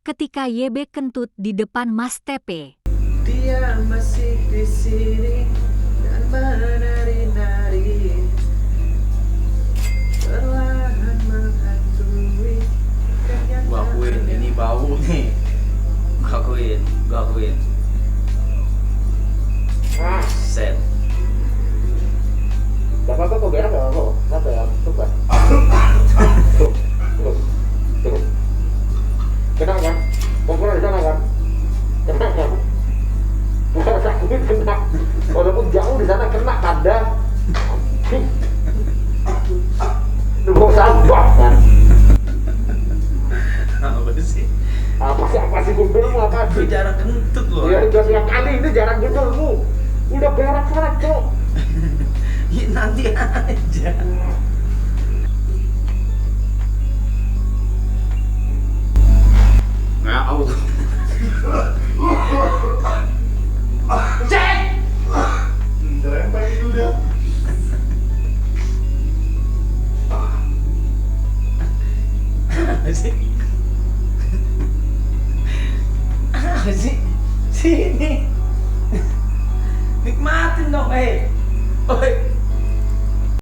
ketika YB kentut di depan Mas Tepe. Dia masih di sini dan menari-nari, perlahan menghantui kenyataan. Gua akuin ini bau nih. Gua akuin. Set. Gak apa-apa kok, berak gak apa-apa. Apa ya? Coba. Cukup. Kena kan? Kompor di sana kan? Kena kan? Bukan sakit, kena. Walaupun jauh di sana kena kada. Nunggu sampah kan? Apa sih? Apa sih gundulmu apa Itu sih? jarang kentut loh. Ya udah sekali ini jarang gundulmu. Udah berak sana cok. Ya, nanti aja. Nggak tahu. Cek. Terempel udah. Apa sih? Apa sih? Sini. Nikmatin dong, Oi.